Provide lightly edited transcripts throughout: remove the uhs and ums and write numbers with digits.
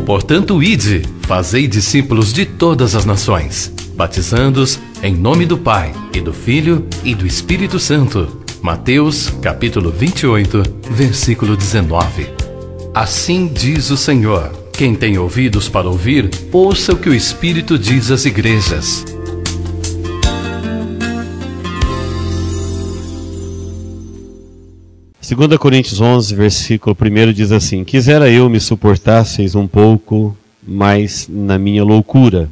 Portanto, ide, fazei discípulos de todas as nações, batizando-os em nome do Pai, e do Filho, e do Espírito Santo. Mateus, capítulo 28, versículo 19. Assim diz o Senhor: quem tem ouvidos para ouvir, ouça o que o Espírito diz às igrejas. Segunda Coríntios 11, versículo 1 diz assim: quisera eu me suportasseis um pouco mais na minha loucura.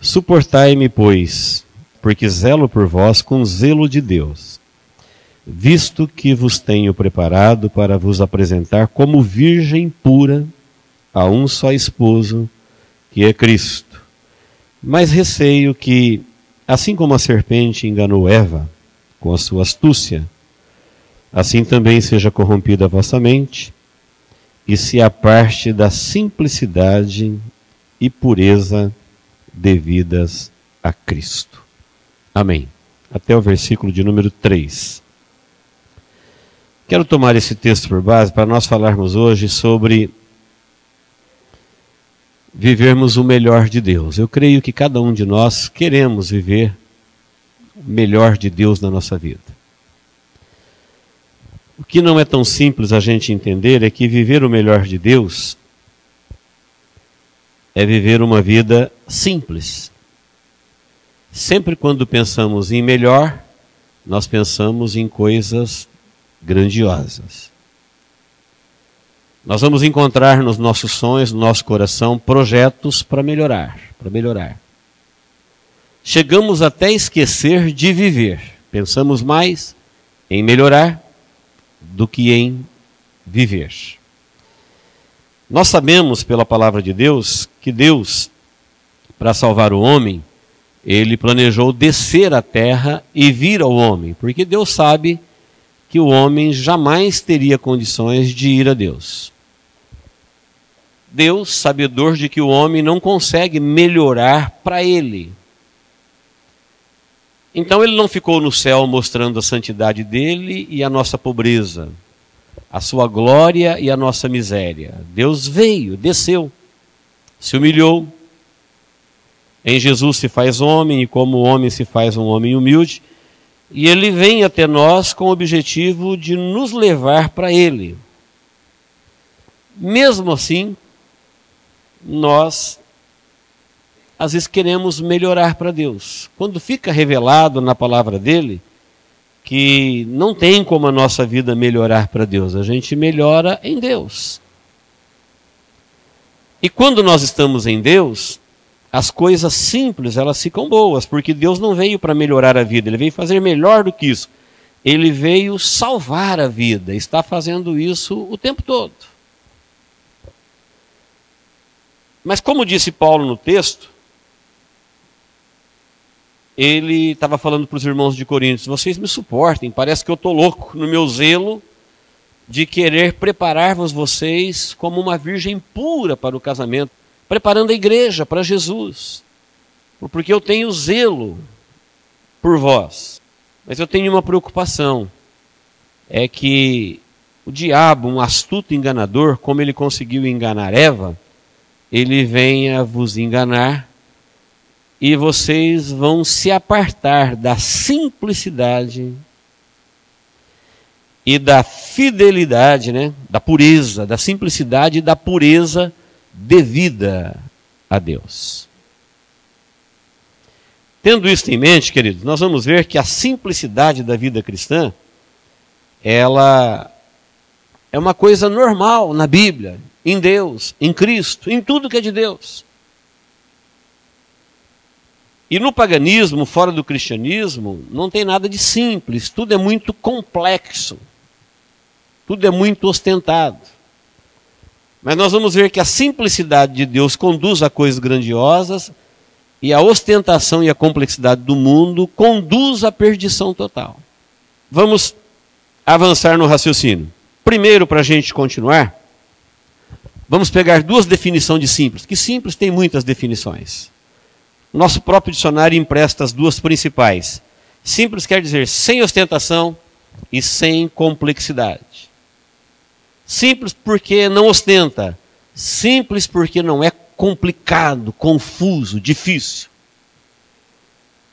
Suportai-me, pois, porque zelo por vós com zelo de Deus, visto que vos tenho preparado para vos apresentar como virgem pura a um só esposo, que é Cristo. Mas receio que, assim como a serpente enganou Eva com a sua astúcia, assim também seja corrompida a vossa mente, e se aparte da simplicidade e pureza devidas a Cristo. Amém. Até o versículo de número 3. Quero tomar esse texto por base para nós falarmos hoje sobre vivermos o melhor de Deus. Eu creio que cada um de nós queremos viver o melhor de Deus na nossa vida. O que não é tão simples a gente entender é que viver o melhor de Deus é viver uma vida simples. Sempre quando pensamos em melhor, nós pensamos em coisas grandiosas. Nós vamos encontrar nos nossos sonhos, no nosso coração, projetos para melhorar. Chegamos até a esquecer de viver. Pensamos mais em melhorar do que em viver. Nós sabemos pela palavra de Deus que Deus, para salvar o homem, Ele planejou descer à terra e vir ao homem, porque Deus sabe que o homem jamais teria condições de ir a Deus. Deus, sabedor de que o homem não consegue melhorar para Ele. Então Ele não ficou no céu mostrando a santidade dEle e a nossa pobreza, a sua glória e a nossa miséria. Deus veio, desceu, se humilhou. Em Jesus se faz homem, e como homem se faz um homem humilde. E Ele vem até nós com o objetivo de nos levar para Ele. Mesmo assim, nós às vezes queremos melhorar para Deus. Quando fica revelado na palavra dele que não tem como a nossa vida melhorar para Deus, a gente melhora em Deus. E quando nós estamos em Deus, as coisas simples, elas ficam boas, porque Deus não veio para melhorar a vida, Ele veio fazer melhor do que isso. Ele veio salvar a vida, está fazendo isso o tempo todo. Mas como disse Paulo no texto, ele estava falando para os irmãos de Coríntios: vocês me suportem, parece que eu estou louco no meu zelo de querer preparar-vos vocês como uma virgem pura para o casamento, preparando a igreja para Jesus, porque eu tenho zelo por vós. Mas eu tenho uma preocupação, é que o diabo, um astuto enganador, como ele conseguiu enganar Eva, ele venha vos enganar e vocês vão se apartar da simplicidade e da fidelidade, da pureza, da simplicidade e da pureza devida a Deus. Tendo isso em mente, queridos, nós vamos ver que a simplicidade da vida cristã, ela é uma coisa normal na Bíblia, em Deus, em Cristo, em tudo que é de Deus. E no paganismo, fora do cristianismo, não tem nada de simples, tudo é muito complexo, tudo é muito ostentado. Mas nós vamos ver que a simplicidade de Deus conduz a coisas grandiosas e a ostentação e a complexidade do mundo conduz à perdição total. Vamos avançar no raciocínio. Primeiro, para a gente continuar, vamos pegar duas definições de simples, que simples tem muitas definições. Nosso próprio dicionário empresta as duas principais. Simples quer dizer sem ostentação e sem complexidade. Simples porque não ostenta, Simples porque não é complicado, confuso, difícil.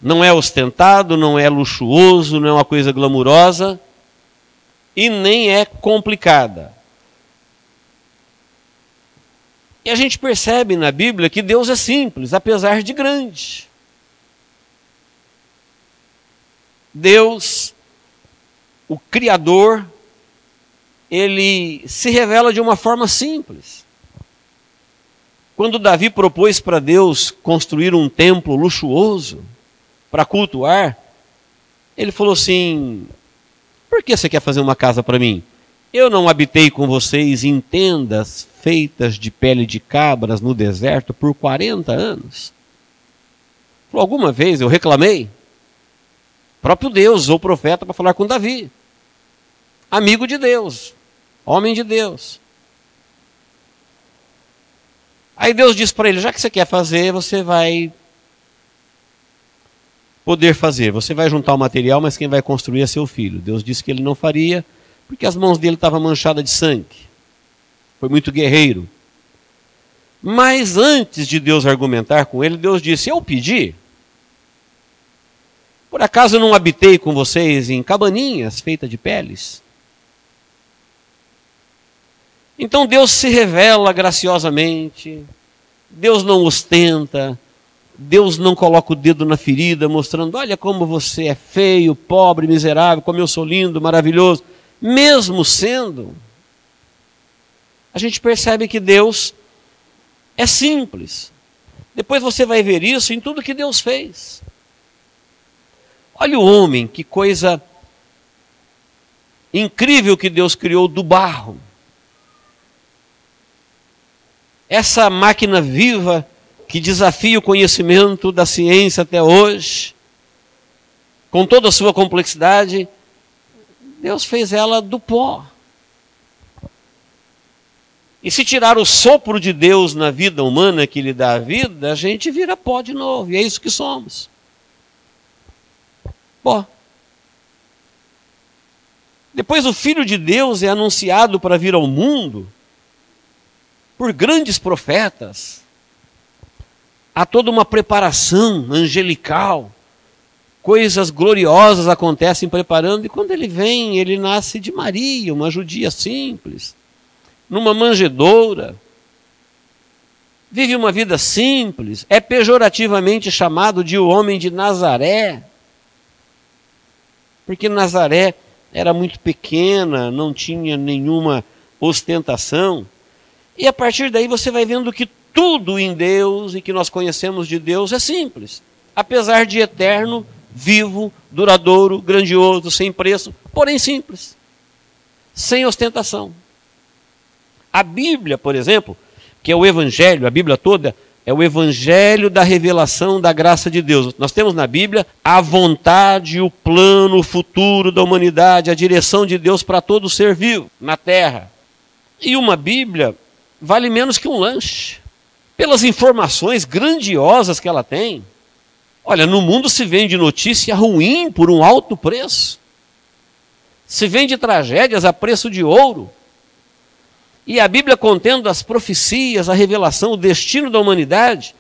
Não é ostentado, não é luxuoso, não é uma coisa glamurosa e nem é complicada. E a gente percebe na Bíblia que Deus é simples, apesar de grande. Deus, o Criador, ele se revela de uma forma simples. Quando Davi propôs para Deus construir um templo luxuoso para cultuar, ele falou assim: por que você quer fazer uma casa para mim? Eu não habitei com vocês em tendas feitas de pele de cabras no deserto por 40 anos? Falou, alguma vez eu reclamei? O próprio Deus usou o profeta para falar com Davi. Amigo de Deus, homem de Deus. Aí Deus disse para ele, já que você quer fazer, você vai poder fazer. Você vai juntar o material, mas quem vai construir é seu filho. Deus disse que ele não faria, porque as mãos dele estavam manchadas de sangue. Foi muito guerreiro. Mas antes de Deus argumentar com ele, Deus disse, eu pedi. Por acaso eu não habitei com vocês em cabaninhas feitas de peles? Então Deus se revela graciosamente, Deus não ostenta, Deus não coloca o dedo na ferida, mostrando, olha como você é feio, pobre, miserável, como eu sou lindo, maravilhoso. Mesmo sendo, a gente percebe que Deus é simples. Depois você vai ver isso em tudo que Deus fez. Olha o homem, que coisa incrível que Deus criou do barro. Essa máquina viva que desafia o conhecimento da ciência até hoje, com toda a sua complexidade, Deus fez ela do pó. E se tirar o sopro de Deus na vida humana que lhe dá a vida, a gente vira pó de novo, e é isso que somos. Pó. Depois o Filho de Deus é anunciado para vir ao mundo por grandes profetas. Há toda uma preparação angelical. Coisas gloriosas acontecem preparando. E quando ele vem, ele nasce de Maria, uma judia simples. Numa manjedoura. Vive uma vida simples. É pejorativamente chamado de o homem de Nazaré. Porque Nazaré era muito pequena, não tinha nenhuma ostentação. E a partir daí você vai vendo que tudo em Deus e que nós conhecemos de Deus é simples. Apesar de eterno, vivo, duradouro, grandioso, sem preço, porém simples. Sem ostentação. A Bíblia, por exemplo, que é o Evangelho, a Bíblia toda, é o Evangelho da revelação da graça de Deus. Nós temos na Bíblia a vontade, o plano, o futuro da humanidade, a direção de Deus para todo ser vivo na terra. E uma Bíblia vale menos que um lanche, pelas informações grandiosas que ela tem. Olha, no mundo se vende notícia ruim por um alto preço. Se vende tragédias a preço de ouro. E a Bíblia, contendo as profecias, a revelação, o destino da humanidade,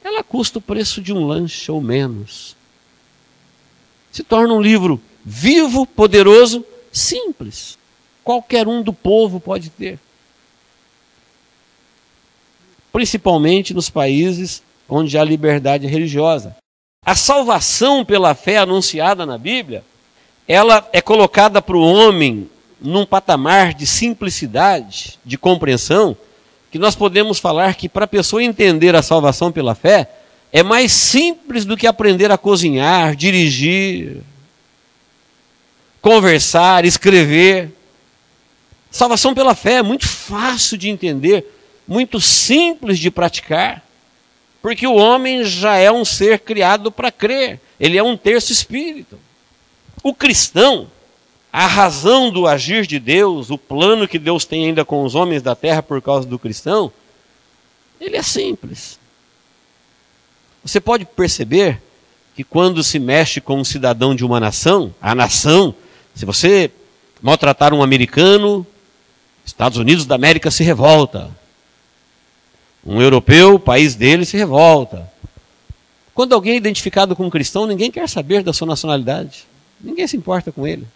ela custa o preço de um lanche ou menos. Se torna um livro vivo, poderoso, simples. Qualquer um do povo pode ter. Principalmente nos países onde há liberdade religiosa. A salvação pela fé anunciada na Bíblia, ela é colocada para o homem num patamar de simplicidade, de compreensão, que nós podemos falar que para a pessoa entender a salvação pela fé, é mais simples do que aprender a cozinhar, dirigir, conversar, escrever. Salvação pela fé é muito fácil de entender, muito simples de praticar, porque o homem já é um ser criado para crer, ele é um terço espírito. O cristão, a razão do agir de Deus, o plano que Deus tem ainda com os homens da terra por causa do cristão, ele é simples. Você pode perceber que quando se mexe com um cidadão de uma nação, a nação, se você maltratar um americano, Estados Unidos da América se revolta. Um europeu, o país dele se revolta. Quando alguém é identificado como cristão, ninguém quer saber da sua nacionalidade. Ninguém se importa com ele.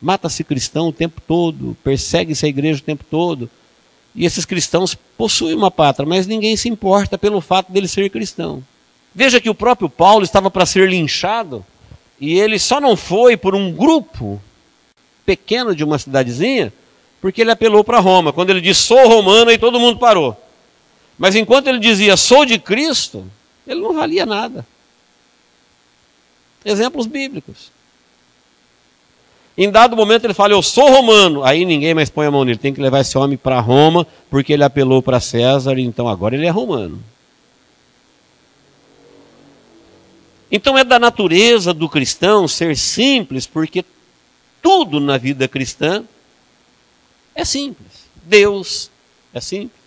Mata-se cristão o tempo todo, persegue-se a igreja o tempo todo. E esses cristãos possuem uma pátria, mas ninguém se importa pelo fato dele ser cristão. Veja que o próprio Paulo estava para ser linchado, e ele só não foi por um grupo pequeno de uma cidadezinha, porque ele apelou para Roma. Quando ele disse, sou romano, aí todo mundo parou. Mas enquanto ele dizia, sou de Cristo, ele não valia nada. Exemplos bíblicos. Em dado momento ele fala, eu sou romano. Aí ninguém mais põe a mão nele. Tem que levar esse homem para Roma, porque ele apelou para César, então agora ele é romano. Então é da natureza do cristão ser simples, porque tudo na vida cristã é simples. Deus é simples.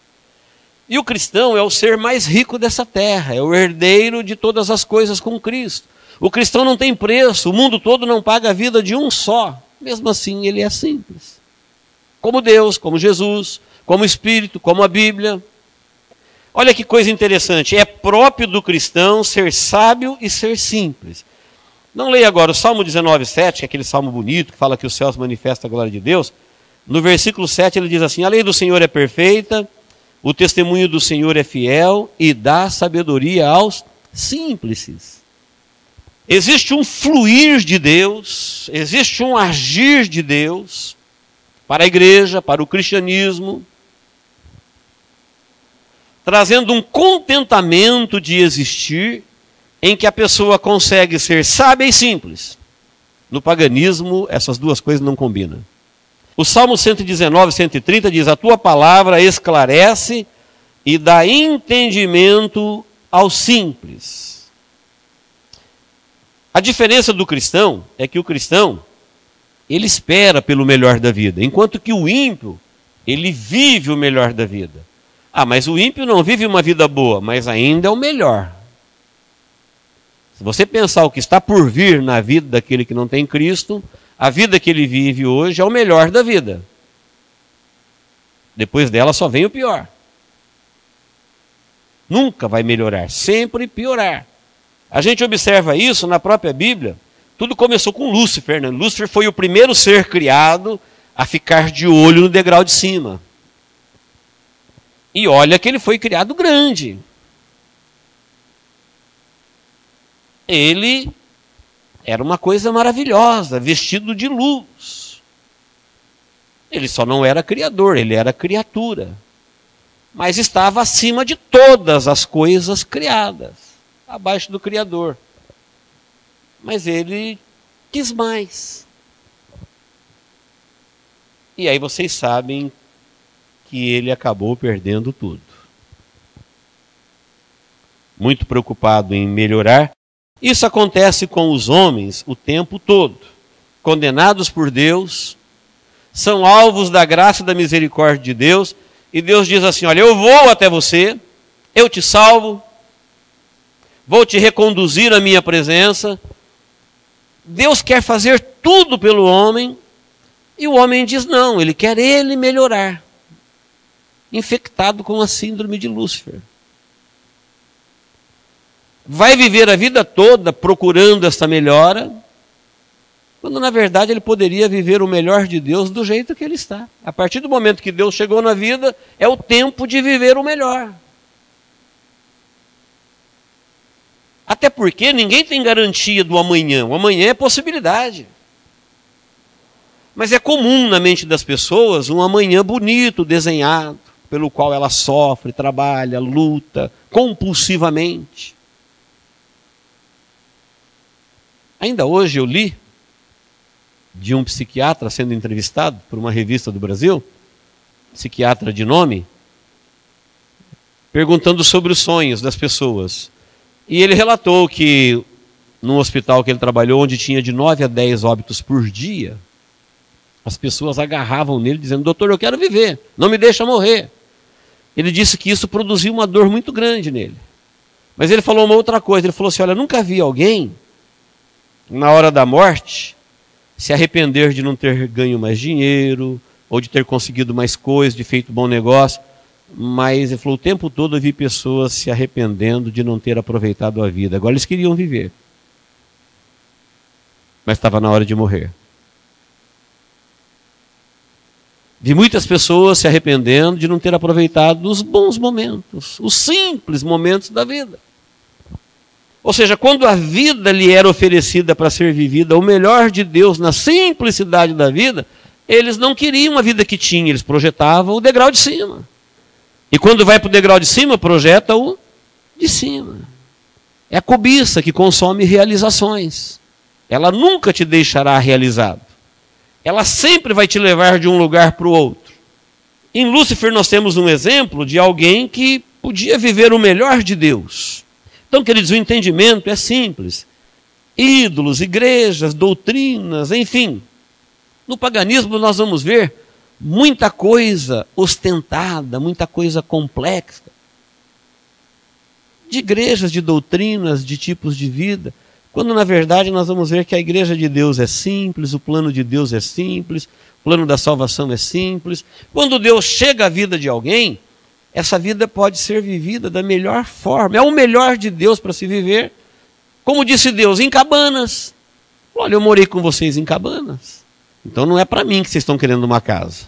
E o cristão é o ser mais rico dessa terra, é o herdeiro de todas as coisas com Cristo. O cristão não tem preço, o mundo todo não paga a vida de um só. Mesmo assim, ele é simples. Como Deus, como Jesus, como Espírito, como a Bíblia. Olha que coisa interessante, é próprio do cristão ser sábio e ser simples. Não leia agora o Salmo 19:7, que é aquele salmo bonito, que fala que os céus manifestam a glória de Deus. No versículo 7 ele diz assim, a lei do Senhor é perfeita, o testemunho do Senhor é fiel e dá sabedoria aos simples. Existe um fluir de Deus, existe um agir de Deus para a igreja, para o cristianismo, trazendo um contentamento de existir em que a pessoa consegue ser sábia e simples. No paganismo, essas duas coisas não combinam. O Salmo 119, 130 diz, a tua palavra esclarece e dá entendimento aos simples. A diferença do cristão é que o cristão, ele espera pelo melhor da vida, enquanto que o ímpio, ele vive o melhor da vida. Ah, mas o ímpio não vive uma vida boa, mas ainda é o melhor. Se você pensar o que está por vir na vida daquele que não tem Cristo, a vida que ele vive hoje é o melhor da vida. Depois dela só vem o pior. Nunca vai melhorar, sempre piorar. A gente observa isso na própria Bíblia. Tudo começou com Lúcifer, né? Lúcifer foi o primeiro ser criado a ficar de olho no degrau de cima. E olha que ele foi criado grande. Ele era uma coisa maravilhosa, vestido de luz. Ele só não era criador, ele era criatura. Mas estava acima de todas as coisas criadas, abaixo do Criador. Mas ele quis mais. E aí vocês sabem que ele acabou perdendo tudo. Muito preocupado em melhorar. Isso acontece com os homens o tempo todo. Condenados por Deus, são alvos da graça e da misericórdia de Deus, e Deus diz assim, olha, eu vou até você, eu te salvo, vou te reconduzir à minha presença. Deus quer fazer tudo pelo homem, e o homem diz não, ele quer ele melhorar. Infectado com a síndrome de Lúcifer. Vai viver a vida toda procurando essa melhora, quando na verdade ele poderia viver o melhor de Deus do jeito que ele está. A partir do momento que Deus chegou na vida, é o tempo de viver o melhor. Até porque ninguém tem garantia do amanhã. O amanhã é possibilidade. Mas é comum na mente das pessoas um amanhã bonito, desenhado, pelo qual ela sofre, trabalha, luta, compulsivamente. Ainda hoje eu li de um psiquiatra sendo entrevistado por uma revista do Brasil, psiquiatra de nome, perguntando sobre os sonhos das pessoas. E ele relatou que num hospital que ele trabalhou, onde tinha de 9 a 10 óbitos por dia, as pessoas agarravam nele dizendo, doutor, eu quero viver, não me deixa morrer. Ele disse que isso produziu uma dor muito grande nele. Mas ele falou uma outra coisa, ele falou assim, olha, nunca vi alguém, na hora da morte, se arrepender de não ter ganho mais dinheiro, ou de ter conseguido mais coisas, de feito bom negócio. Mas ele falou, o tempo todo eu vi pessoas se arrependendo de não ter aproveitado a vida. Agora eles queriam viver. Mas estava na hora de morrer. Vi muitas pessoas se arrependendo de não ter aproveitado os bons momentos, os simples momentos da vida. Ou seja, quando a vida lhe era oferecida para ser vivida, o melhor de Deus na simplicidade da vida, eles não queriam a vida que tinham, eles projetavam o degrau de cima. E quando vai para o degrau de cima, projeta o de cima. É a cobiça que consome realizações. Ela nunca te deixará realizado. Ela sempre vai te levar de um lugar para o outro. Em Lúcifer nós temos um exemplo de alguém que podia viver o melhor de Deus. Então, queridos, o entendimento é simples. Ídolos, igrejas, doutrinas, enfim. No paganismo nós vamos ver muita coisa ostentada, muita coisa complexa. De igrejas, de doutrinas, de tipos de vida. Quando na verdade nós vamos ver que a igreja de Deus é simples, o plano de Deus é simples, o plano da salvação é simples. Quando Deus chega à vida de alguém, essa vida pode ser vivida da melhor forma. É o melhor de Deus para se viver. Como disse Deus, em cabanas. Olha, eu morei com vocês em cabanas. Então não é para mim que vocês estão querendo uma casa.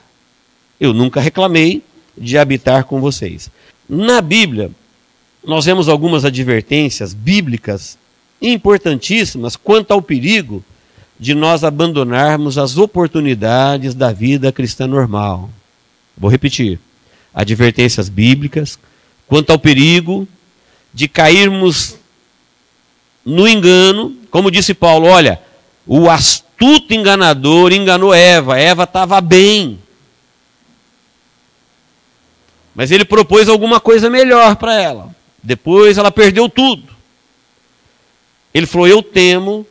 Eu nunca reclamei de habitar com vocês. Na Bíblia, nós vemos algumas advertências bíblicas importantíssimas quanto ao perigo de nós abandonarmos as oportunidades da vida cristã normal. Vou repetir. Advertências bíblicas quanto ao perigo de cairmos no engano, como disse Paulo, olha, o astuto enganador enganou Eva, Eva estava bem. Mas ele propôs alguma coisa melhor para ela. Depois ela perdeu tudo. Ele falou, eu temo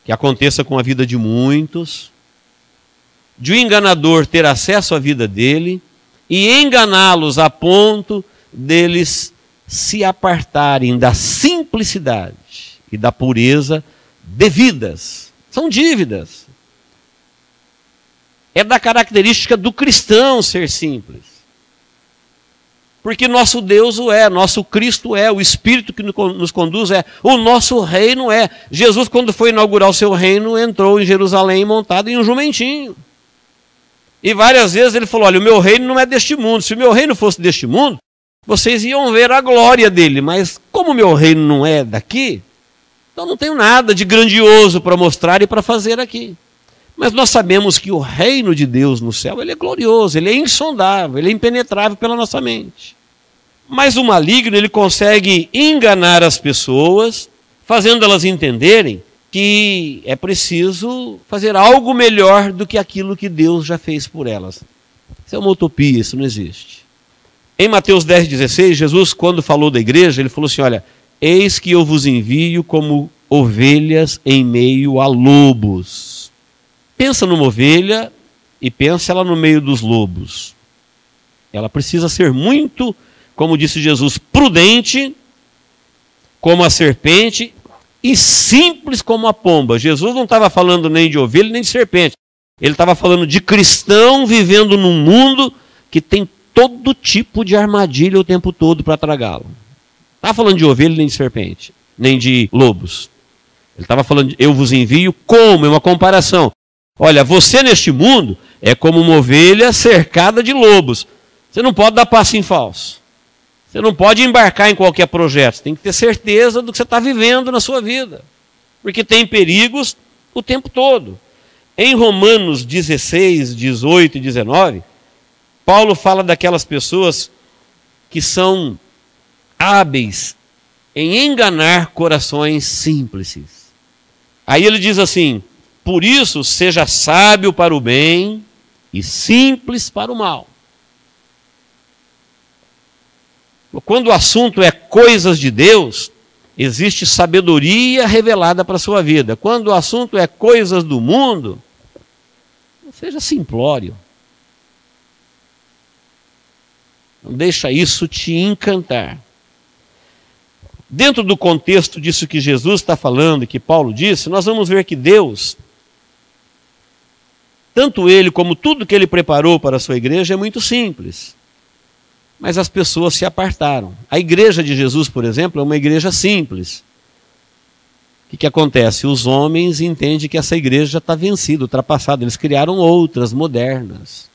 que aconteça com a vida de muitos, de o enganador ter acesso à vida dele e enganá-los a ponto deles se apartarem da simplicidade e da pureza devidas. São dívidas. É da característica do cristão ser simples. Porque nosso Deus o é, nosso Cristo é, o Espírito que nos conduz é, o nosso reino é. Jesus, quando foi inaugurar o seu reino, entrou em Jerusalém montado em um jumentinho. E várias vezes ele falou, olha, o meu reino não é deste mundo. Se o meu reino fosse deste mundo, vocês iam ver a glória dele. Mas como o meu reino não é daqui, então não tenho nada de grandioso para mostrar e para fazer aqui. Mas nós sabemos que o reino de Deus no céu, ele é glorioso, ele é insondável, ele é impenetrável pela nossa mente. Mas o maligno, ele consegue enganar as pessoas, fazendo elas entenderem que é preciso fazer algo melhor do que aquilo que Deus já fez por elas. Isso é uma utopia, isso não existe. Em Mateus 10,16, Jesus, quando falou da igreja, ele falou assim, olha, eis que eu vos envio como ovelhas em meio a lobos. Pensa numa ovelha e pensa ela no meio dos lobos. Ela precisa ser muito, como disse Jesus, prudente, como a serpente, e simples como a pomba. Jesus não estava falando nem de ovelha nem de serpente. Ele estava falando de cristão vivendo num mundo que tem todo tipo de armadilha o tempo todo para tragá-lo. Não estava falando de ovelha nem de serpente, nem de lobos. Ele estava falando de eu vos envio como, é uma comparação. Olha, você neste mundo é como uma ovelha cercada de lobos. Você não pode dar passo em falso. Você não pode embarcar em qualquer projeto. Você tem que ter certeza do que você está vivendo na sua vida. Porque tem perigos o tempo todo. Em Romanos 16, 18 e 19, Paulo fala daquelas pessoas que são hábeis em enganar corações simples. Aí ele diz assim, por isso seja sábio para o bem e simples para o mal. Quando o assunto é coisas de Deus, existe sabedoria revelada para a sua vida. Quando o assunto é coisas do mundo, seja simplório. Não deixa isso te encantar. Dentro do contexto disso que Jesus está falando e que Paulo disse, nós vamos ver que Deus, tanto Ele como tudo que Ele preparou para a sua igreja é muito simples. mas as pessoas se apartaram. A igreja de Jesus, por exemplo, é uma igreja simples. O que acontece? Os homens entendem que essa igreja já está vencida, ultrapassada. Eles criaram outras, modernas,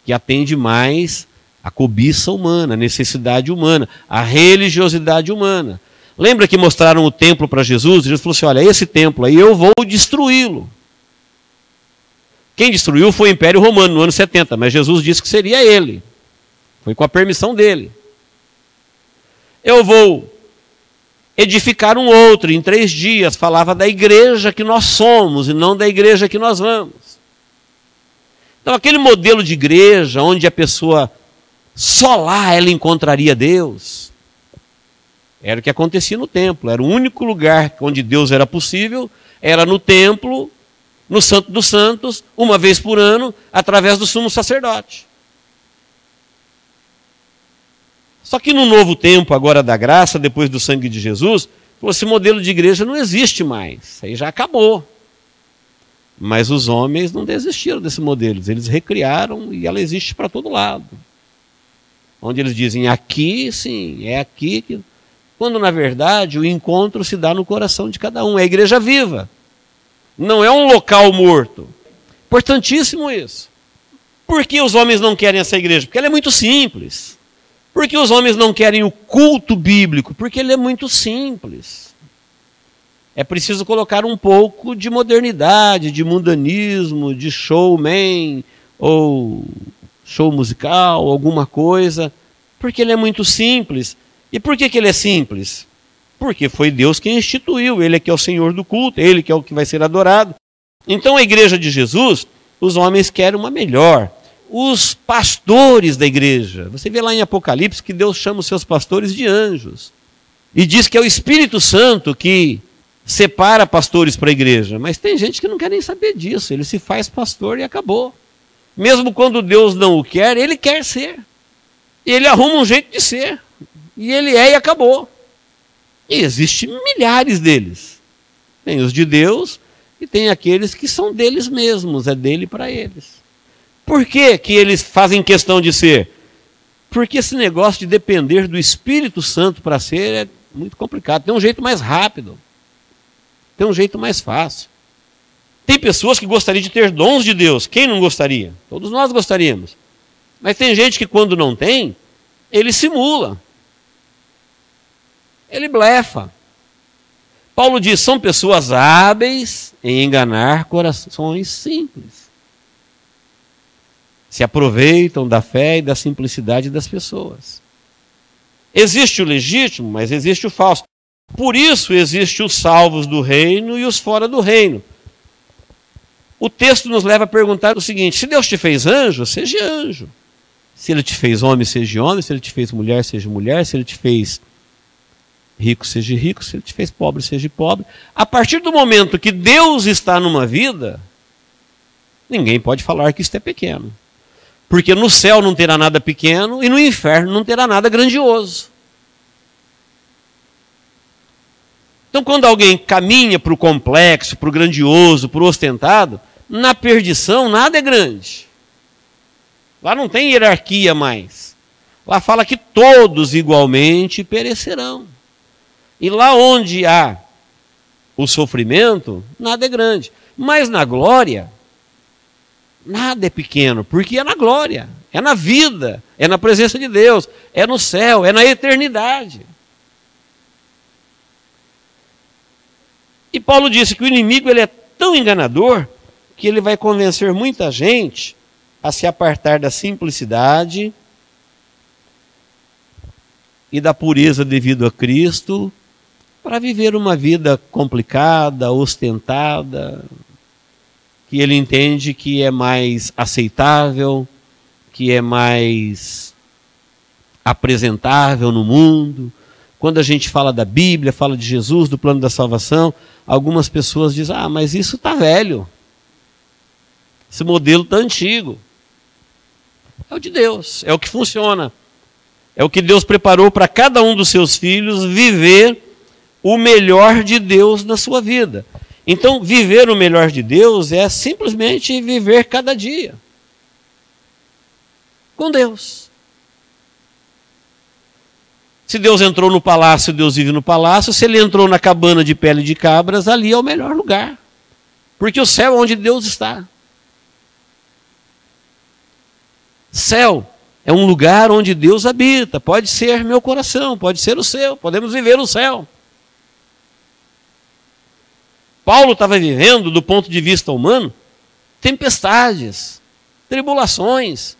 que atende mais a cobiça humana, a necessidade humana, a religiosidade humana. Lembra que mostraram o templo para Jesus? Jesus falou assim, olha, esse templo aí eu vou destruí-lo. Quem destruiu foi o Império Romano no ano 70, mas Jesus disse que seria ele. Foi com a permissão dele. Eu vou edificar um outro em 3 dias. Falava da igreja que nós somos e não da igreja que nós vamos. Então aquele modelo de igreja onde a pessoa só lá ela encontraria Deus, era o que acontecia no templo. Era o único lugar onde Deus era possível, era no templo, no Santo dos Santos, uma vez por ano, através do sumo sacerdote. Só que no novo tempo, agora da graça, depois do sangue de Jesus, esse modelo de igreja não existe mais. Isso aí já acabou. Mas os homens não desistiram desse modelo. Eles recriaram e ela existe para todo lado. Onde eles dizem, aqui sim, é aqui que... Quando na verdade o encontro se dá no coração de cada um. É a igreja viva. Não é um local morto. Importantíssimo isso. Por que os homens não querem essa igreja? Porque ela é muito simples. Por que os homens não querem o culto bíblico? Porque ele é muito simples. É preciso colocar um pouco de modernidade, de mundanismo, de showman, ou show musical, alguma coisa. Porque ele é muito simples. E por que ele é simples? Porque foi Deus quem instituiu, Ele é que é o Senhor do culto, Ele que é o que vai ser adorado. Então a igreja de Jesus, os homens querem uma melhor. Os pastores da igreja, você vê lá em Apocalipse que Deus chama os seus pastores de anjos. E diz que é o Espírito Santo que separa pastores para a igreja. Mas tem gente que não quer nem saber disso, ele se faz pastor e acabou. Mesmo quando Deus não o quer, ele quer ser. E ele arruma um jeito de ser. E ele é e acabou. E existem milhares deles. Tem os de Deus e tem aqueles que são deles mesmos, é dele para eles. Por que que eles fazem questão de ser? Porque esse negócio de depender do Espírito Santo para ser é muito complicado. Tem um jeito mais rápido. Tem um jeito mais fácil. Tem pessoas que gostariam de ter dons de Deus. Quem não gostaria? Todos nós gostaríamos. Mas tem gente que quando não tem, ele simula. Ele blefa. Paulo diz, são pessoas hábeis em enganar corações simples. Se aproveitam da fé e da simplicidade das pessoas. Existe o legítimo, mas existe o falso. Por isso existe os salvos do reino e os fora do reino. O texto nos leva a perguntar o seguinte, se Deus te fez anjo, seja anjo. Se Ele te fez homem, seja homem. Se Ele te fez mulher, seja mulher. Se Ele te fez rico, seja rico. Se Ele te fez pobre, seja pobre. A partir do momento que Deus está numa vida, ninguém pode falar que isto é pequeno. Porque no céu não terá nada pequeno e no inferno não terá nada grandioso. Então, quando alguém caminha para o complexo, para o grandioso, para o ostentado, na perdição nada é grande. Lá não tem hierarquia mais. Lá fala que todos igualmente perecerão. E lá onde há o sofrimento, nada é grande. Mas na glória, nada é pequeno, porque é na glória, é na vida, é na presença de Deus, é no céu, é na eternidade. E Paulo disse que o inimigo ele é tão enganador que ele vai convencer muita gente a se apartar da simplicidade e da pureza devido a Cristo para viver uma vida complicada, ostentada, que ele entende que é mais aceitável, que é mais apresentável no mundo. Quando a gente fala da Bíblia, fala de Jesus, do plano da salvação, algumas pessoas dizem, mas isso está velho. Esse modelo está antigo. É o de Deus, é o que funciona. É o que Deus preparou para cada um dos seus filhos viver o melhor de Deus na sua vida. Então, viver o melhor de Deus é simplesmente viver cada dia. com Deus. Se Deus entrou no palácio, Deus vive no palácio. Se ele entrou na cabana de pele de cabras, ali é o melhor lugar. Porque o céu é onde Deus está. Céu é um lugar onde Deus habita. Pode ser meu coração, pode ser o seu. Podemos viver o céu. Paulo estava vivendo, do ponto de vista humano, tempestades, tribulações.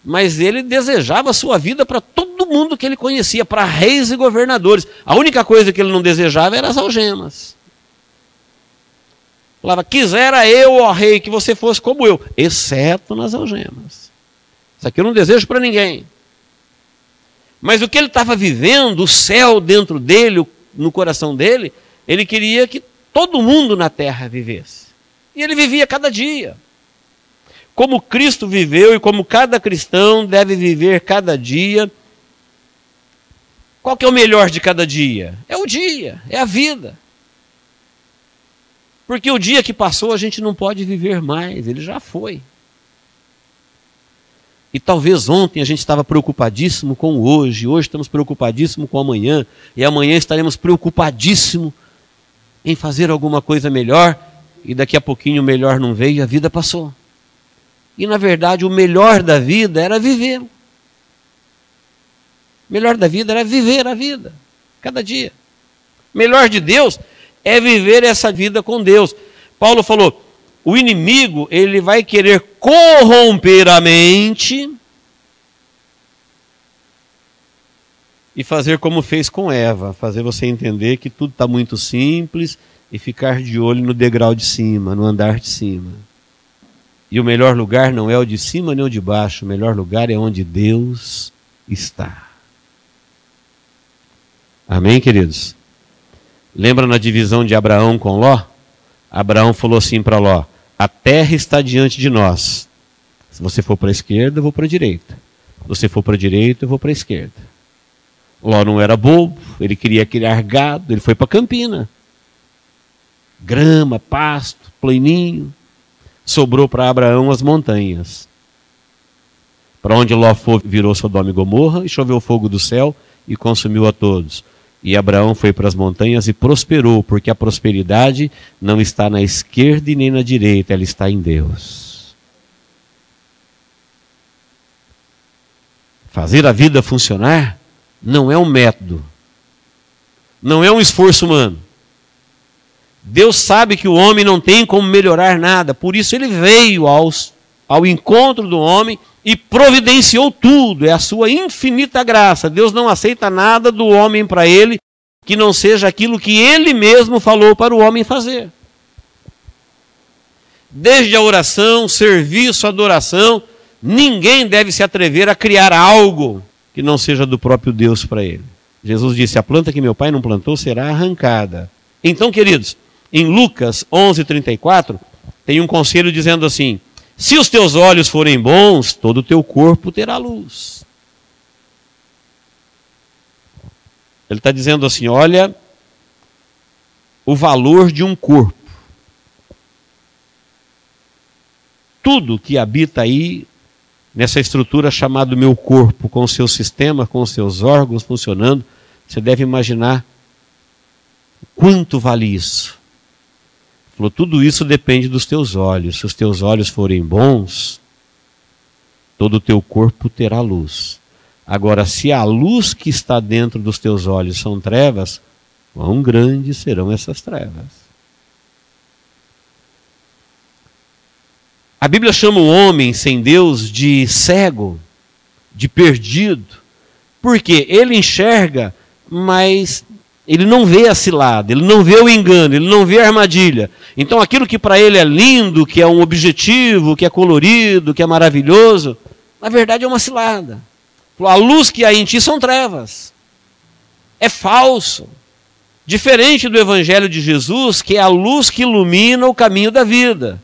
Mas ele desejava a sua vida para todo mundo que ele conhecia, para reis e governadores. A única coisa que ele não desejava era as algemas. Falava, quisera eu, ó rei, que você fosse como eu, exceto nas algemas. Isso aqui eu não desejo para ninguém. Mas o que ele estava vivendo, o céu dentro dele, no coração dele, ele queria que todo mundo na terra vivesse. E ele vivia cada dia. Como Cristo viveu e como cada cristão deve viver cada dia. Qual que é o melhor de cada dia? É o dia, é a vida. Porque o dia que passou a gente não pode viver mais, ele já foi. E talvez ontem a gente estava preocupadíssimo com o hoje estamos preocupadíssimo com o amanhã, e amanhã estaremos preocupadíssimo em fazer alguma coisa melhor, e daqui a pouquinho o melhor não veio e a vida passou. E na verdade o melhor da vida era viver. O melhor da vida era viver a vida, cada dia. O melhor de Deus é viver essa vida com Deus. Paulo falou, o inimigo, ele vai querer corromper a mente e fazer como fez com Eva, fazer você entender que tudo está muito simples e ficar de olho no degrau de cima, no andar de cima. E o melhor lugar não é o de cima nem o de baixo, o melhor lugar é onde Deus está. Amém, queridos? Lembra na divisão de Abraão com Ló? Abraão falou assim para Ló, a terra está diante de nós. Se você for para a esquerda, eu vou para a direita. Se você for para a direita, eu vou para a esquerda. Ló não era bobo, ele queria criar gado, ele foi para Campina. Grama, pasto, planinho. Sobrou para Abraão as montanhas. Para onde Ló for, virou Sodoma e Gomorra, e choveu fogo do céu e consumiu a todos. E Abraão foi para as montanhas e prosperou, porque a prosperidade não está na esquerda e nem na direita, ela está em Deus. Fazer a vida funcionar não é um método, não é um esforço humano. Deus sabe que o homem não tem como melhorar nada, por isso ele veio ao encontro do homem e providenciou tudo, é a sua infinita graça. Deus não aceita nada do homem para ele que não seja aquilo que ele mesmo falou para o homem fazer. Desde a oração, serviço, adoração, ninguém deve se atrever a criar algo que não seja do próprio Deus para ele. Jesus disse, a planta que meu pai não plantou será arrancada. Então, queridos, em Lucas 11:34, tem um conselho dizendo assim, se os teus olhos forem bons, todo o teu corpo terá luz. Ele está dizendo assim, olha o valor de um corpo. Tudo que habita aí, nessa estrutura chamada meu corpo, com o seu sistema, com os seus órgãos funcionando, você deve imaginar quanto vale isso. Falou, tudo isso depende dos teus olhos. Se os teus olhos forem bons, todo o teu corpo terá luz. Agora, se a luz que está dentro dos teus olhos são trevas, quão grandes serão essas trevas? A Bíblia chama o homem sem Deus de cego, de perdido, porque ele enxerga, mas ele não vê a cilada, ele não vê o engano, ele não vê a armadilha. Então aquilo que para ele é lindo, que é um objetivo, que é colorido, que é maravilhoso, na verdade é uma cilada. A luz que há em ti são trevas. É falso. Diferente do Evangelho de Jesus, que é a luz que ilumina o caminho da vida.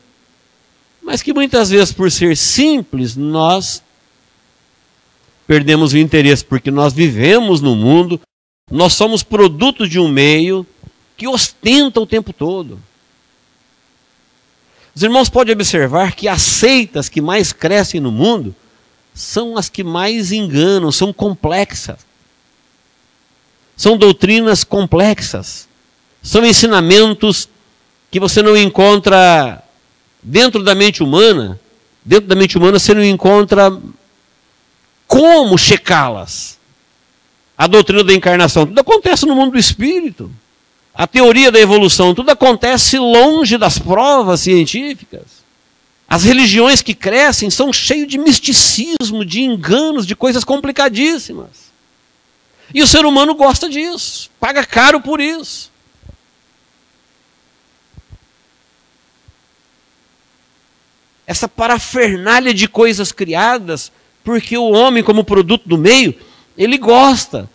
Mas que muitas vezes, por ser simples, nós perdemos o interesse, porque nós vivemos no mundo, nós somos produtos de um meio que ostenta o tempo todo. Os irmãos podem observar que as seitas que mais crescem no mundo são as que mais enganam, são complexas. São doutrinas complexas. São ensinamentos que você não encontra dentro da mente humana. Dentro da mente humana você não encontra como checá-las. A doutrina da encarnação, tudo acontece no mundo do espírito. A teoria da evolução, tudo acontece longe das provas científicas. As religiões que crescem são cheias de misticismo, de enganos, de coisas complicadíssimas. E o ser humano gosta disso, paga caro por isso. Essa parafernália de coisas criadas, porque o homem, como produto do meio, ele gosta.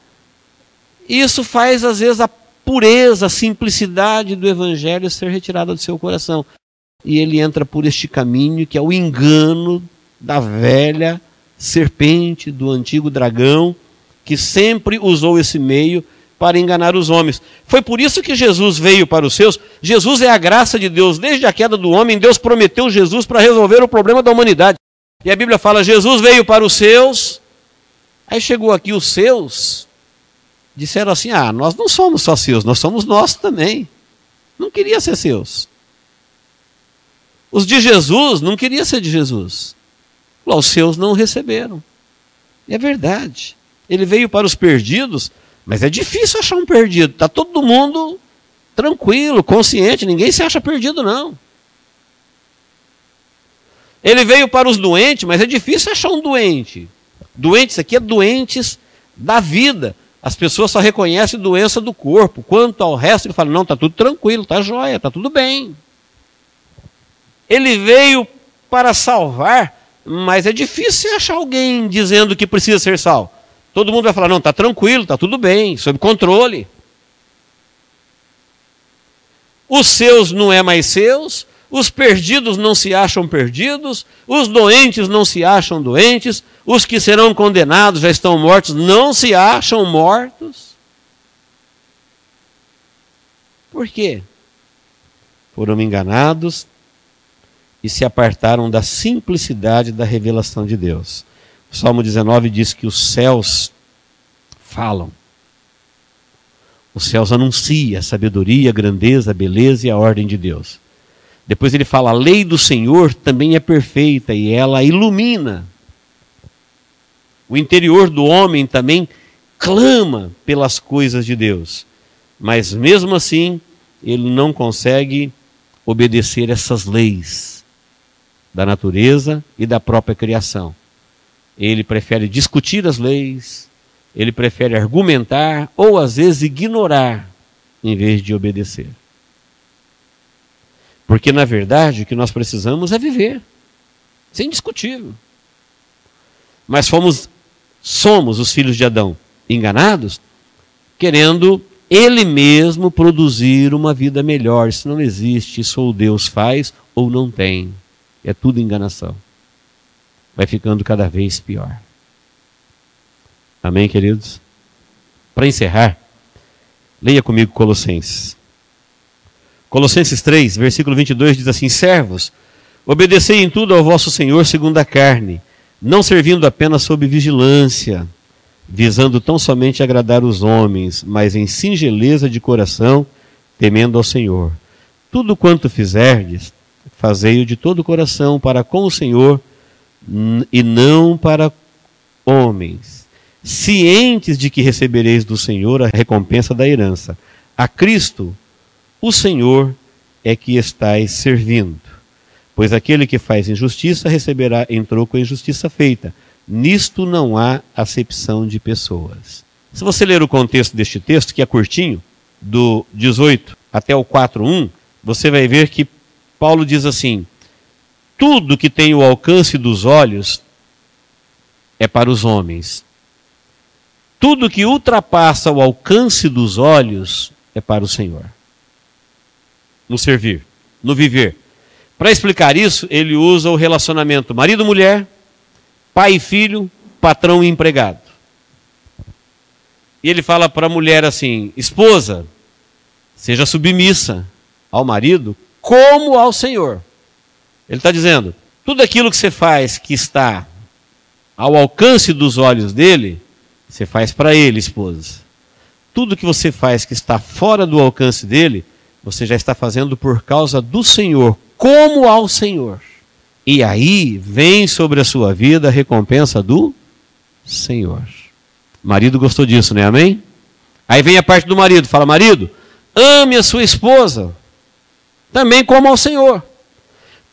Isso faz, às vezes, a pureza, a simplicidade do evangelho ser retirada do seu coração. E ele entra por este caminho que é o engano da velha serpente, do antigo dragão, que sempre usou esse meio para enganar os homens. Foi por isso que Jesus veio para os seus. Jesus é a graça de Deus. Desde a queda do homem, Deus prometeu Jesus para resolver o problema da humanidade. E a Bíblia fala, Jesus veio para os seus. Aí chegou aqui os seus, disseram assim, nós não somos só seus, nós somos nossos também. Não queria ser seus. Os de Jesus não queriam ser de Jesus. Os seus não receberam. E é verdade. Ele veio para os perdidos, mas é difícil achar um perdido. Está todo mundo tranquilo, consciente, ninguém se acha perdido não. Ele veio para os doentes, mas é difícil achar um doente. Doentes aqui é doentes da vida. As pessoas só reconhecem doença do corpo. Quanto ao resto, ele fala, não, está tudo tranquilo, está jóia, está tudo bem. Ele veio para salvar, mas é difícil achar alguém dizendo que precisa ser salvo. Todo mundo vai falar, não, está tranquilo, está tudo bem, sob controle. Os seus não é mais seus, os perdidos não se acham perdidos, os doentes não se acham doentes, os que serão condenados já estão mortos, não se acham mortos. Por quê? Foram enganados e se apartaram da simplicidade da revelação de Deus. O Salmo 19 diz que os céus falam. Os céus anunciam a sabedoria, a grandeza, a beleza e a ordem de Deus. Depois ele fala, a lei do Senhor também é perfeita e ela ilumina. O interior do homem também clama pelas coisas de Deus. Mas mesmo assim, ele não consegue obedecer essas leis da natureza e da própria criação. Ele prefere discutir as leis, ele prefere argumentar ou às vezes ignorar em vez de obedecer. Porque na verdade o que nós precisamos é viver. Isso é indiscutível. Mas somos os filhos de Adão enganados, querendo ele mesmo produzir uma vida melhor. Isso não existe, isso ou Deus faz ou não tem. É tudo enganação. Vai ficando cada vez pior. Amém, queridos? Para encerrar, leia comigo Colossenses. Colossenses 3, versículo 22 diz assim, servos, obedecei em tudo ao vosso Senhor segundo a carne, não servindo apenas sob vigilância, visando tão somente agradar os homens, mas em singeleza de coração, temendo ao Senhor. Tudo quanto fizerdes, fazei-o de todo o coração para com o Senhor e não para homens, cientes de que recebereis do Senhor a recompensa da herança. A Cristo, o Senhor, é que estais servindo. Pois aquele que faz injustiça receberá em troco a injustiça feita. Nisto não há acepção de pessoas. Se você ler o contexto deste texto, que é curtinho, do 18 até o 4:1, você vai ver que Paulo diz assim, tudo que tem o alcance dos olhos é para os homens. Tudo que ultrapassa o alcance dos olhos é para o Senhor. No servir, no viver. Para explicar isso, ele usa o relacionamento marido-mulher, pai e filho, patrão e empregado. E ele fala para a mulher assim, esposa, seja submissa ao marido como ao Senhor. Ele está dizendo, tudo aquilo que você faz que está ao alcance dos olhos dele, você faz para ele, esposa. Tudo que você faz que está fora do alcance dele, você já está fazendo por causa do Senhor, como ao Senhor. E aí vem sobre a sua vida a recompensa do Senhor. O marido gostou disso, né? Amém? Aí vem a parte do marido, fala: marido, ame a sua esposa, também como ao Senhor.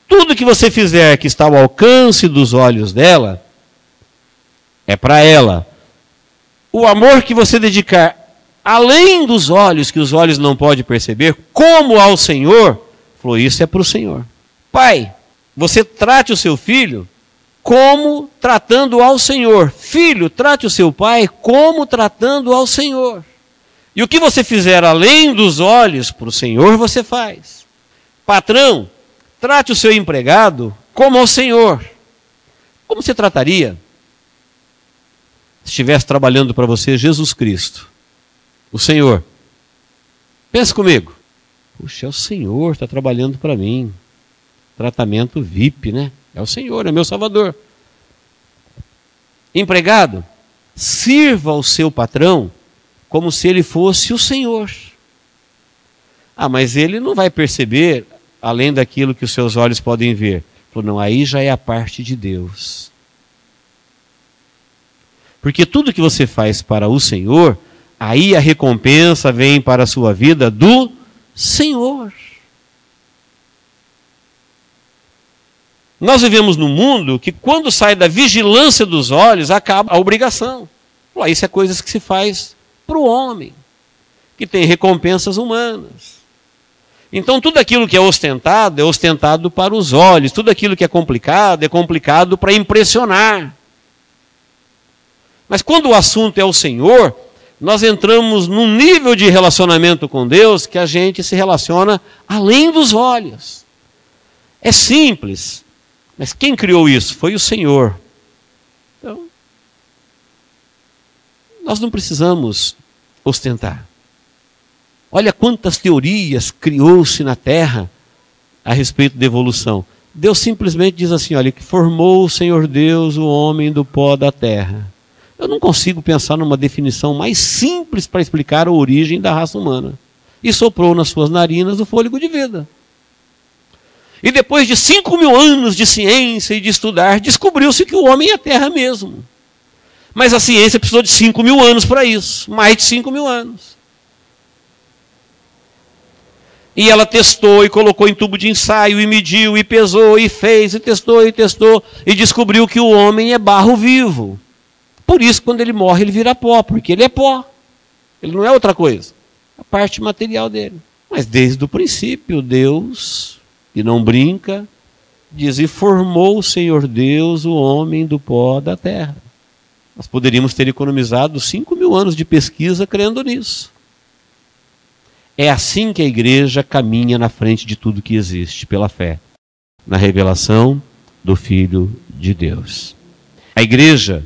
Tudo que você fizer que está ao alcance dos olhos dela, é para ela. O amor que você dedicar além dos olhos, que os olhos não podem perceber, como ao Senhor, falou, isso é para o Senhor. Pai, você trate o seu filho como tratando ao Senhor. Filho, trate o seu pai como tratando ao Senhor. E o que você fizer além dos olhos para o Senhor, você faz. Patrão, trate o seu empregado como ao Senhor. Como você trataria se estivesse trabalhando para você Jesus Cristo, o Senhor? Pensa comigo. Puxa, é o Senhor, está trabalhando para mim. Tratamento VIP, né? É o Senhor, é meu Salvador. Empregado, sirva o seu patrão como se ele fosse o Senhor. Ah, mas ele não vai perceber além daquilo que os seus olhos podem ver. Falou, não, aí já é a parte de Deus. Porque tudo que você faz para o Senhor, aí a recompensa vem para a sua vida do Senhor. Nós vivemos num mundo que quando sai da vigilância dos olhos, acaba a obrigação. Isso é coisas que se faz para o homem, que tem recompensas humanas. Então tudo aquilo que é ostentado para os olhos. Tudo aquilo que é complicado para impressionar. Mas quando o assunto é o Senhor, nós entramos num nível de relacionamento com Deus que a gente se relaciona além dos olhos. É simples, mas quem criou isso? Foi o Senhor. Então, nós não precisamos ostentar. Olha quantas teorias criou-se na Terra a respeito da evolução. Deus simplesmente diz assim, olha, que formou o Senhor Deus o homem do pó da terra. Eu não consigo pensar numa definição mais simples para explicar a origem da raça humana. E soprou nas suas narinas o fôlego de vida. E depois de 5.000 anos de ciência e de estudar, descobriu-se que o homem é a terra mesmo. Mas a ciência precisou de 5.000 anos para isso. Mais de 5.000 anos. E ela testou e colocou em tubo de ensaio, e mediu, e pesou, e fez, e testou, e descobriu que o homem é barro vivo. Por isso, quando ele morre, ele vira pó, porque ele é pó. Ele não é outra coisa. A parte material dele. Mas desde o princípio, Deus, e não brinca, diz, e formou o Senhor Deus o homem do pó da terra. Nós poderíamos ter economizado 5.000 anos de pesquisa crendo nisso. É assim que a igreja caminha na frente de tudo que existe, pela fé, na revelação do Filho de Deus. A igreja,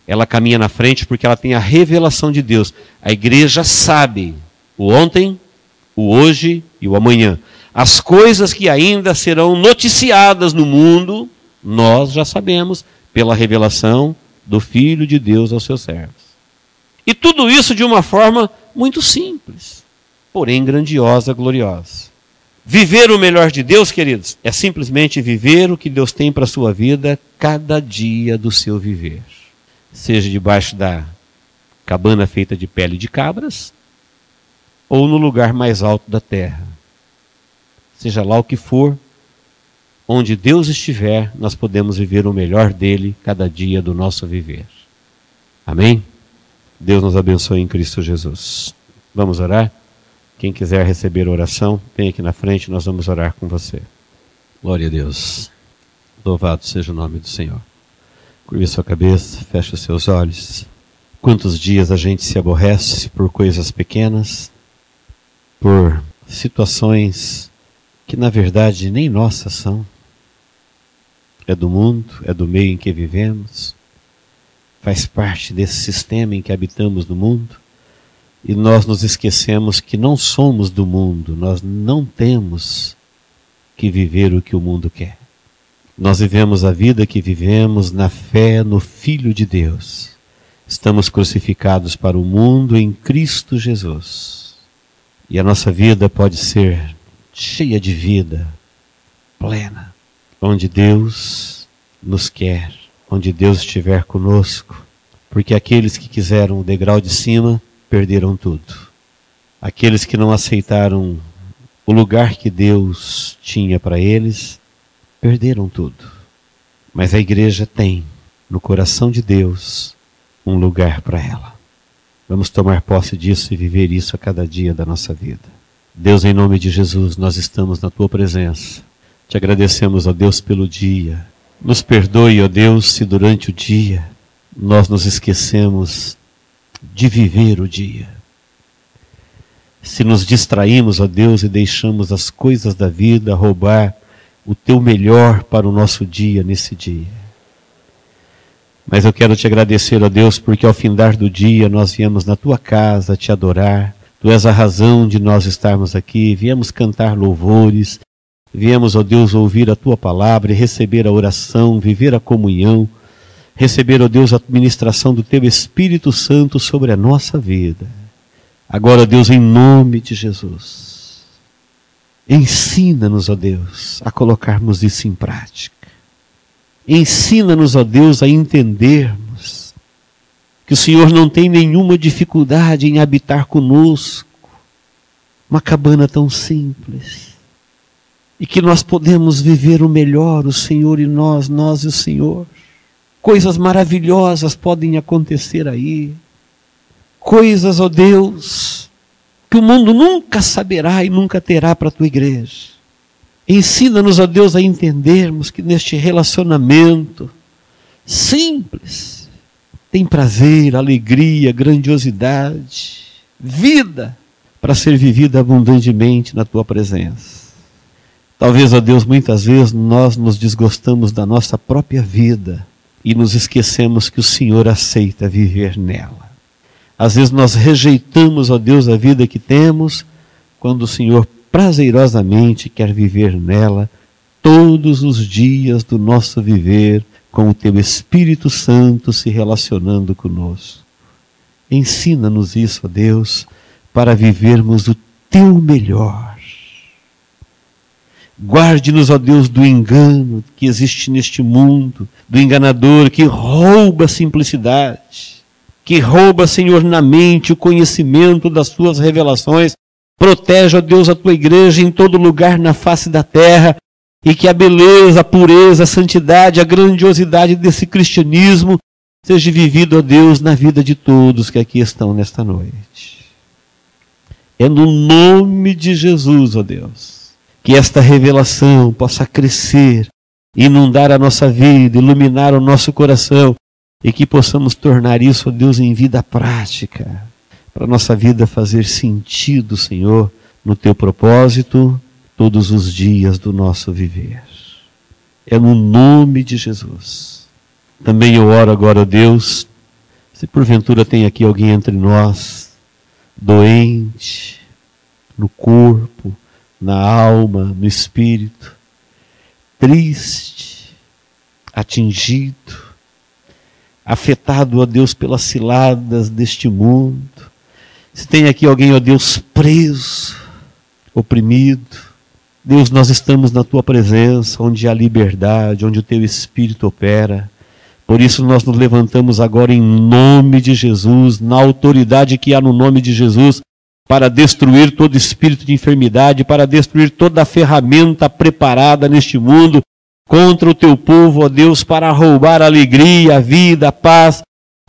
ela caminha na frente porque ela tem a revelação de Deus. A igreja sabe o ontem, o hoje e o amanhã. As coisas que ainda serão noticiadas no mundo, nós já sabemos pela revelação do Filho de Deus aos seus servos. E tudo isso de uma forma muito simples, porém grandiosa, gloriosa. Viver o melhor de Deus, queridos, é simplesmente viver o que Deus tem para a sua vida cada dia do seu viver. Seja debaixo da cabana feita de pele de cabras, ou no lugar mais alto da terra. Seja lá o que for, onde Deus estiver, nós podemos viver o melhor dele cada dia do nosso viver. Amém? Deus nos abençoe em Cristo Jesus. Vamos orar? Quem quiser receber oração, vem aqui na frente, nós vamos orar com você. Glória a Deus. Louvado seja o nome do Senhor. Curve sua cabeça, feche os seus olhos. Quantos dias a gente se aborrece por coisas pequenas, por situações que na verdade nem nossas são. É do mundo, é do meio em que vivemos, faz parte desse sistema em que habitamos no mundo. E nós nos esquecemos que não somos do mundo, nós não temos que viver o que o mundo quer. Nós vivemos a vida que vivemos na fé no Filho de Deus. Estamos crucificados para o mundo em Cristo Jesus. E a nossa vida pode ser cheia de vida, plena, onde Deus nos quer, onde Deus estiver conosco. Porque aqueles que quiseram o degrau de cima, perderam tudo. Aqueles que não aceitaram o lugar que Deus tinha para eles, perderam tudo. Mas a igreja tem, no coração de Deus, um lugar para ela. Vamos tomar posse disso e viver isso a cada dia da nossa vida. Deus, em nome de Jesus, nós estamos na Tua presença. Te agradecemos, ó Deus, pelo dia. Nos perdoe, ó Deus, se durante o dia nós nos esquecemos de viver o dia. Se nos distraímos, ó Deus, e deixamos as coisas da vida roubar o Teu melhor para o nosso dia nesse dia. Mas eu quero te agradecer, ó Deus, porque ao findar do dia nós viemos na Tua casa te adorar. Tu és a razão de nós estarmos aqui. Viemos cantar louvores. Viemos, ó Deus, ouvir a Tua palavra e receber a oração, viver a comunhão. Receber, ó Deus, a administração do Teu Espírito Santo sobre a nossa vida. Agora, ó Deus, em nome de Jesus, ensina-nos, ó Deus, a colocarmos isso em prática. Ensina-nos, ó Deus, a entendermos que o Senhor não tem nenhuma dificuldade em habitar conosco, uma cabana tão simples, e que nós podemos viver o melhor, o Senhor e nós e o Senhor. Coisas maravilhosas podem acontecer aí. Coisas, ó Deus, que o mundo nunca saberá e nunca terá para a Tua igreja. Ensina-nos, ó Deus, a entendermos que neste relacionamento simples tem prazer, alegria, grandiosidade, vida para ser vivida abundantemente na Tua presença. Talvez, ó Deus, muitas vezes nós nos desgostamos da nossa própria vida e nos esquecemos que o Senhor aceita viver nela. Às vezes nós rejeitamos, ó Deus, a vida que temos, quando o Senhor prazerosamente quer viver nela todos os dias do nosso viver, com o Teu Espírito Santo se relacionando conosco. Ensina-nos isso, ó Deus, para vivermos o Teu melhor. Guarde-nos, ó Deus, do engano que existe neste mundo, do enganador que rouba a simplicidade, que rouba, Senhor, na mente o conhecimento das Tuas revelações. Protege, ó Deus, a Tua igreja em todo lugar na face da terra, e que a beleza, a pureza, a santidade, a grandiosidade desse cristianismo seja vivido, ó Deus, na vida de todos que aqui estão nesta noite. É no nome de Jesus, ó Deus, que esta revelação possa crescer, inundar a nossa vida, iluminar o nosso coração, e que possamos tornar isso, ó Deus, em vida prática, para a nossa vida fazer sentido, Senhor, no Teu propósito, todos os dias do nosso viver. É no nome de Jesus. Também eu oro agora, ó Deus, se porventura tem aqui alguém entre nós, doente, no corpo, na alma, no espírito, triste, atingido, afetado, ó Deus, pelas ciladas deste mundo. Se tem aqui alguém, ó Deus, preso, oprimido, Deus, nós estamos na Tua presença, onde há liberdade, onde o Teu Espírito opera. Por isso nós nos levantamos agora em nome de Jesus, na autoridade que há no nome de Jesus, para destruir todo espírito de enfermidade, para destruir toda a ferramenta preparada neste mundo contra o Teu povo, ó Deus, para roubar a alegria, a vida, a paz.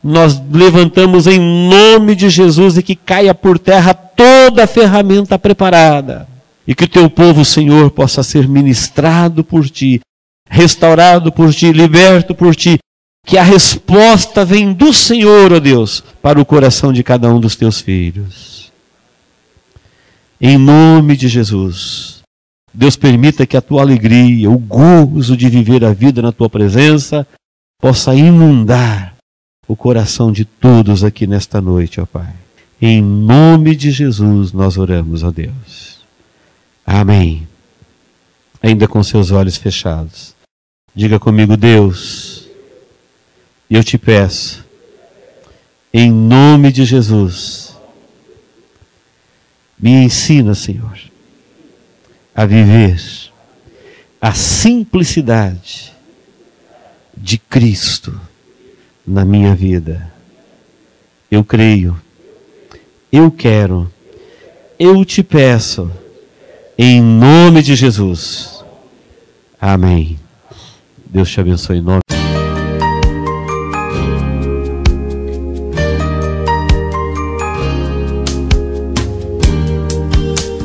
Nós levantamos em nome de Jesus e que caia por terra toda a ferramenta preparada. E que o Teu povo, Senhor, possa ser ministrado por Ti, restaurado por Ti, liberto por Ti. Que a resposta vem do Senhor, ó Deus, para o coração de cada um dos Teus filhos. Em nome de Jesus, Deus, permita que a Tua alegria, o gozo de viver a vida na Tua presença, possa inundar o coração de todos aqui nesta noite, ó Pai. Em nome de Jesus nós oramos, ó Deus. Amém. Ainda com seus olhos fechados, Diga comigo: Deus, eu te peço, em nome de Jesus, me ensina, Senhor, a viver a simplicidade de Cristo na minha vida. Eu creio, eu quero, eu te peço, em nome de Jesus. Amém. Deus te abençoe em nome.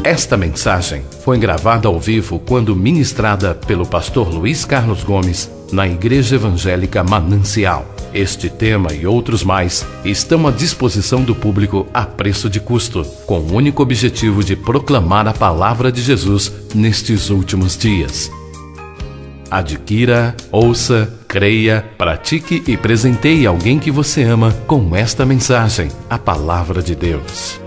Esta mensagem foi gravada ao vivo quando ministrada pelo pastor Luiz Carlos Gomes na Igreja Evangélica Manancial. Este tema e outros mais estão à disposição do público a preço de custo, com o único objetivo de proclamar a palavra de Jesus nestes últimos dias. Adquira, ouça, creia, pratique e presenteie alguém que você ama com esta mensagem, a palavra de Deus.